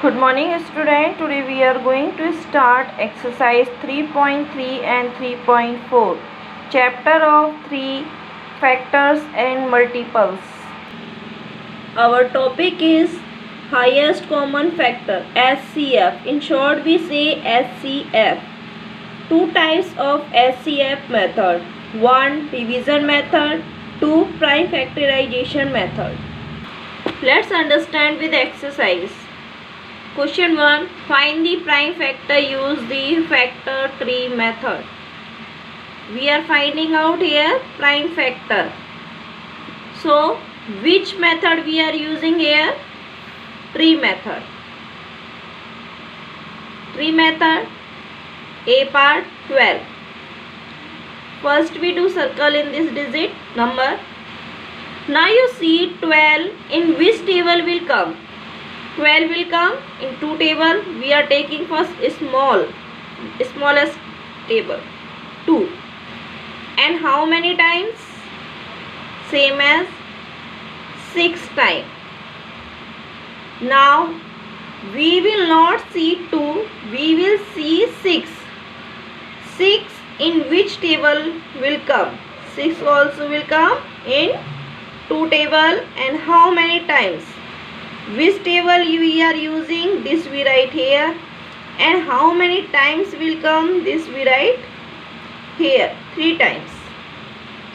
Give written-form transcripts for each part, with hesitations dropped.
Good morning student. Today we are going to start exercise 3.3 and 3.4 chapter of 3 factors and multiples. Our topic is highest common factor HCF. In short we say HCF. Two types of HCF method. One division method, two prime factorization method. Let's understand with exercise. Question 1. Find the prime factor. Use the factor tree method. We are finding out here prime factor. So, which method we are using here? Tree method. Tree method. A part 12. First we do circle in this digit number. Now you see 12 in which table will come? 12 will come in two table. We are taking first smallest table 2. And how many times? Same as 6 times. Now we will not see 2, we will see 6. 6 in which table will come? 6 also will come in 2 table. And how many times? Which table we are using? This we write here. And how many times will come? This we write here. 3 times.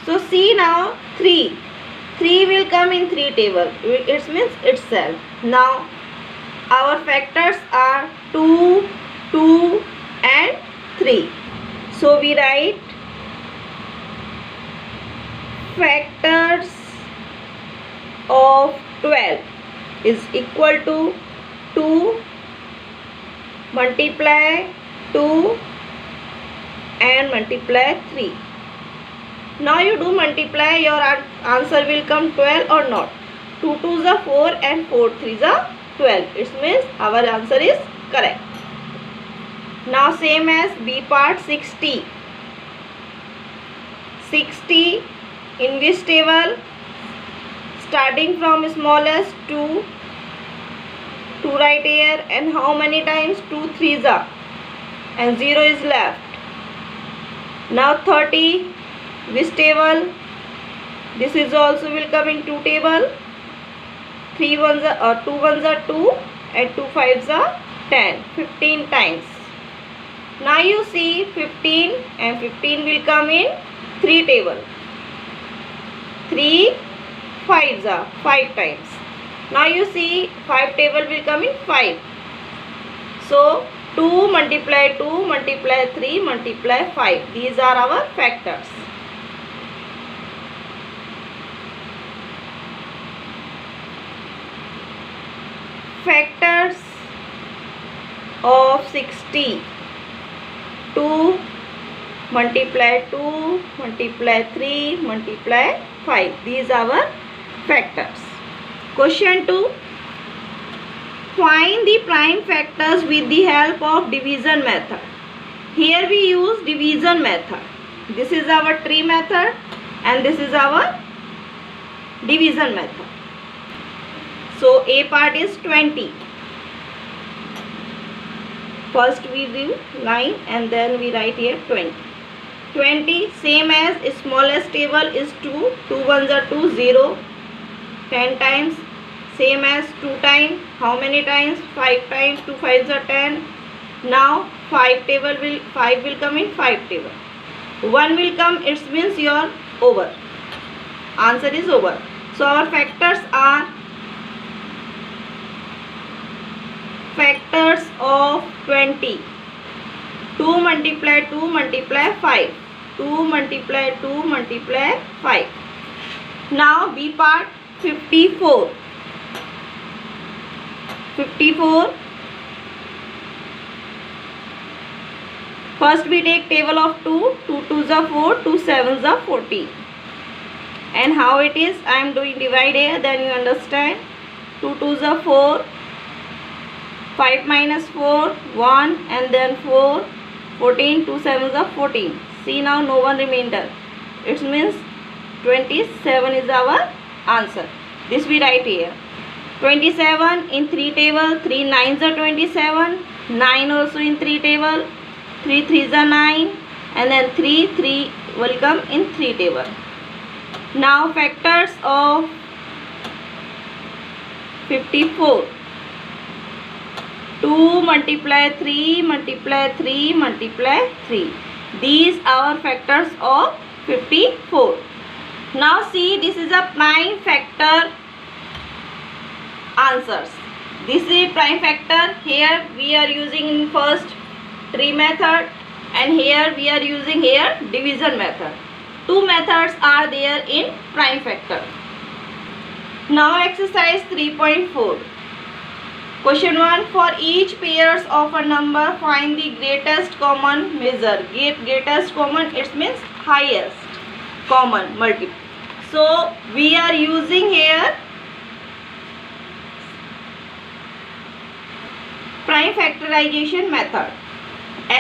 So see now 3. 3 will come in 3 table. It means itself. Now our factors are 2, 2 and 3. So we write factors of 12 is equal to 2 multiply 2 and multiply 3. Now you do multiply, your answer will come 12 or not. 2 2s are 4 and 4 3s are 12. It means our answer is correct. Now same as B part 60. 60 in which table? Starting from smallest 2 right here. And how many times? 2 3s are and 0 is left. Now 30 which table? This is also will come in 2 table. 3 1s are 2 1s are 2 and 2 5s are 10. 15 times. Now you see 15 and 15 will come in 3 table. 3 5s are 5 times. Now you see 5 table will come in 5. So 2 multiply 2 multiply 3 multiply 5. These are our factors. Factors of 60. 2 multiply 2 multiply 3 multiply 5. These are our factors. Question 2. Find the prime factors with the help of division method. Here we use division method. This is our tree method and this is our division method. So A part is 20. First we do line and then we write here 20. 20 same as smallest table is 2. 2 1s are 2 0. 10 times same as 2 times. How many times? 5 times. 2 5s are 10. Now 5 will come in 5 table. 1 will come, it means your over. Answer is over. So our factors are factors of 20. 2 multiply 2 multiply 5. 2 multiply 2 multiply 5. Now B part 54. 54. First we take table of 2. 2 2s are 4. 2 7s are 14. And how it is? I am doing divide here, then you understand. 2 2s are 4. 5 minus 4 1 and then 4 14. 2 7s are 14. See now no one remainder. It means 27 is our answer. This we write here. 27 in 3 table, 3 9s are 27, 9 also in 3 table, 3 3s are 9, and then 3 will come in 3 table. Now factors of 54. 2 multiply 3 multiply 3 multiply 3. These are factors of 54. Now see, this is a prime factor answers. This is prime factor. Here we are using in first tree method, and here we are using here division method. Two methods are there in prime factor. Now exercise 3.4. Question 1. For each pairs of a number, find the greatest common measure. Greatest common, it means highest common multiple. So we are using here prime factorization method.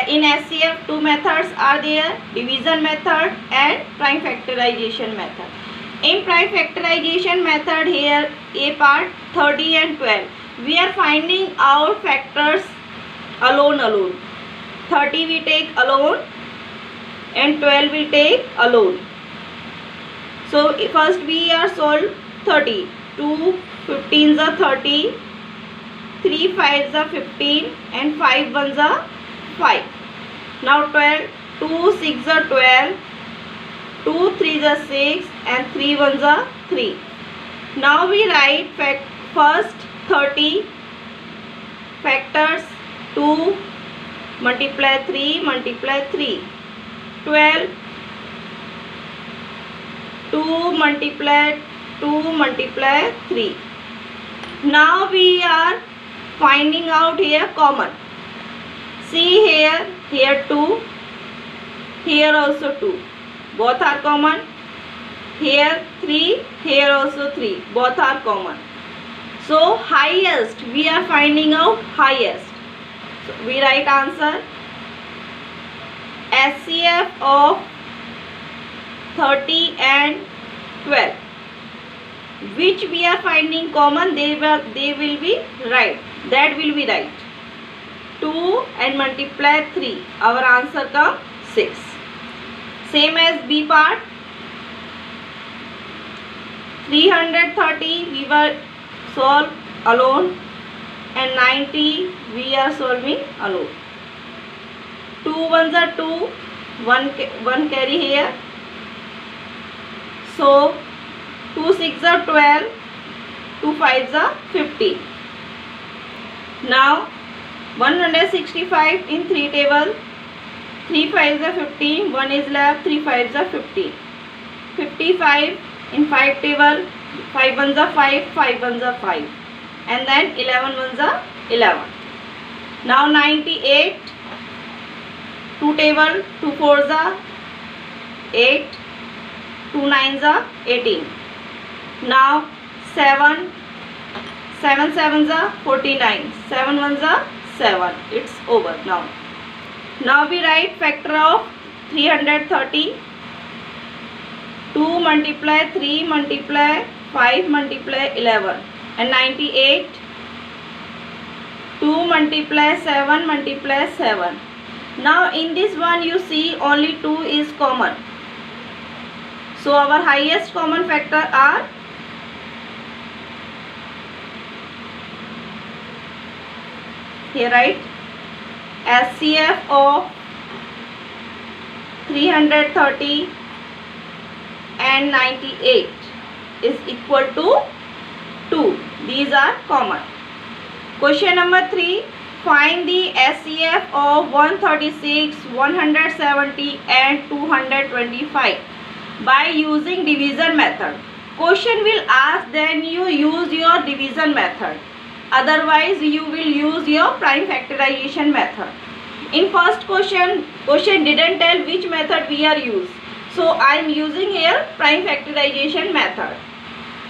In SCF, two methods are there: division method and prime factorization method. In prime factorization method, here A part 30 and 12. We are finding out factors alone. 30 we take alone and 12 we take alone. So first we are solved 30. 2 15s are 30, 3 5s are 15, and 5 1s are 5. Now 12, 2 6 are 12, 2 3s are 6, and 3 1s are 3. Now we write first 30 factors. 2 multiply 3 multiply 3. 12, 2 multiply 2 multiply 3. Now we are finding out here common. See here 2, here also 2, both are common. Here 3, here also 3, both are common. So highest, we are finding out highest. So we write answer. SCF of 30 and 12, which we are finding common, they will be right. That will be right. 2 and multiply 3, our answer comes 6. Same as B part. 330 we were solve alone, and 90 we are solving alone. 2 1s are 2, 1 carry here. So 2 6s are 12, 2 5s are 15. Now 165 in 3 table, 3 5s are 15, 1 is left, 3 5s are 15. 55 in 5 table, 5 1s are 5, 5 1s are 5, and then 11 1s are 11. Now 98, 2 table, 2 4s are 8, 2 9s are 18. Now 7 7s are 49, 7 1s are 7. It's over now. Now we write factor of 330. 2 multiply 3 multiply 5 multiply 11, and 98. 2 multiply 7 multiply 7. Now in this one you see only 2 is common. So our highest common factor are here, right? SCF of 330 and 98 is equal to 2. These are common. Question number 3. Find the SCF of 136, 170 and 225 by using division method. Question will ask, then you use your division method. Otherwise you will use your prime factorization method. In first question didn't tell which method we are using. So I am using here prime factorization method.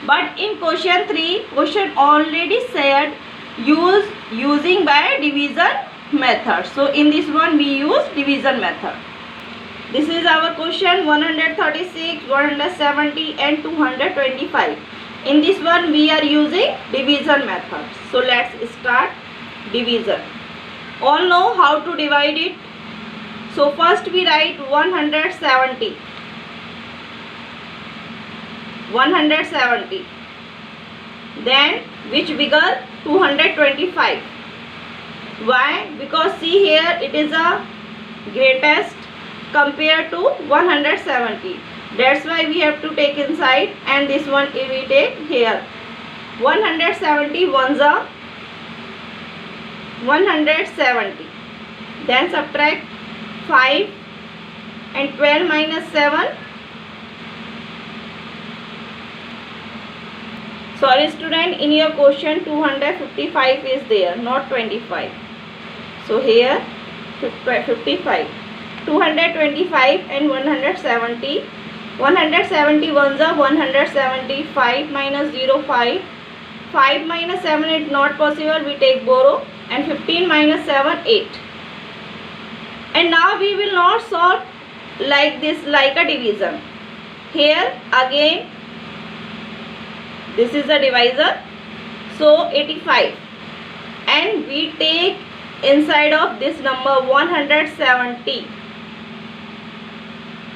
But in question 3, question already said using by division method. So in this one we use division method. This is our question 136, 170 and 225. In this one we are using division method. So let's start division. All know how to divide it. So first we write 170. 170. Then which figure? 225. Why? Because see here it is a greatest compared to 170. That's why we have to take inside, and this one we take here. 170 ones are 170. Then subtract 5 and 12 minus 7. Sorry student, in your question 255 is there, not 25. So here 55. 225 and 170. 170 ones are 175 minus 0 5. 5 minus 7 is not possible, we take borrow, and 15 minus 7 8. And now we will not solve like this, like a division. Here again this is a divisor, so 85, and we take inside of this number 170.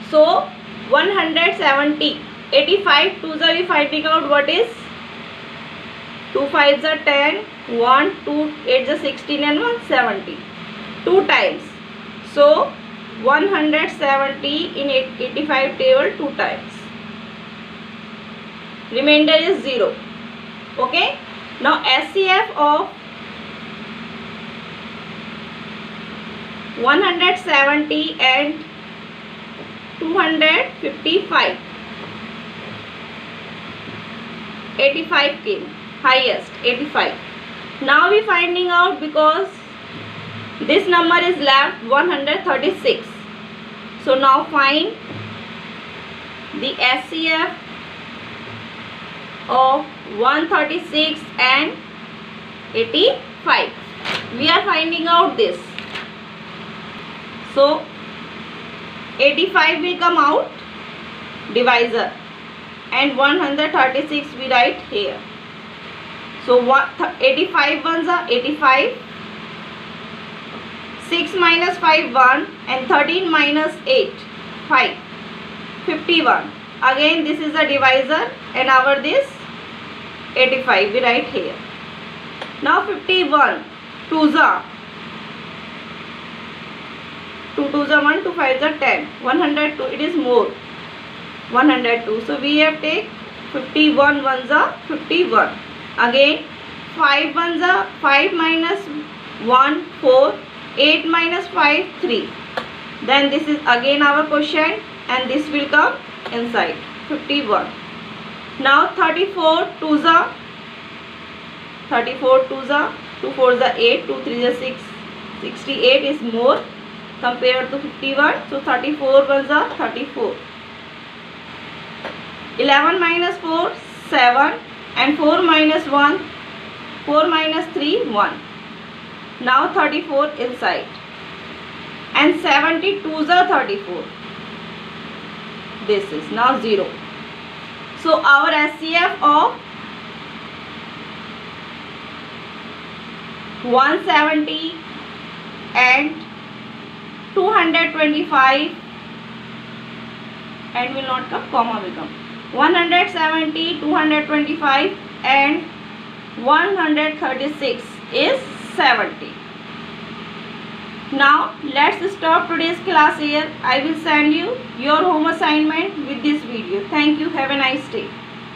So 170, 85 twos are we finding out what is? 2 fives are 10, 1, 2, 8 are 16 and 1 70. 2 times. So 170 in 85 table 2 times. Remainder is 0. Okay. Now SCF of 170 and 255. 85 came. Highest 85. Now we finding out, because this number is left 136. So now find the SCF of 136 and 85. We are finding out this. So 85 will come out divisor, and 136 we write here. So 85 ones are 85. 6 minus 5 1, and 13 minus 8 5. 51. Again this is a divisor, and our this 85 we write here. Now 51 2s are 2 2s are 1, 2 5s are 10. 102, it is more. 102. So we have take 51 ones are 51. Again 5 ones are 5 minus 1 4. 8 minus 5 3. Then this is again our question, and this will come inside 51. Now 34 2s are 34 2s are 2 4s are 8, 2 3s are 6. 68 is more compared to 51. So 34 ones are 34. 11 minus 4 7, and 4 minus 1 4 minus 3 1. Now 34 inside, and 72s are 34. This is now 0. So our SCF of 170 and 225, and will not come, comma will come. 170, 225 and 136 is 70. Now let's stop today's class here. I will send you your home assignment with this video. Thank you. Have a nice day.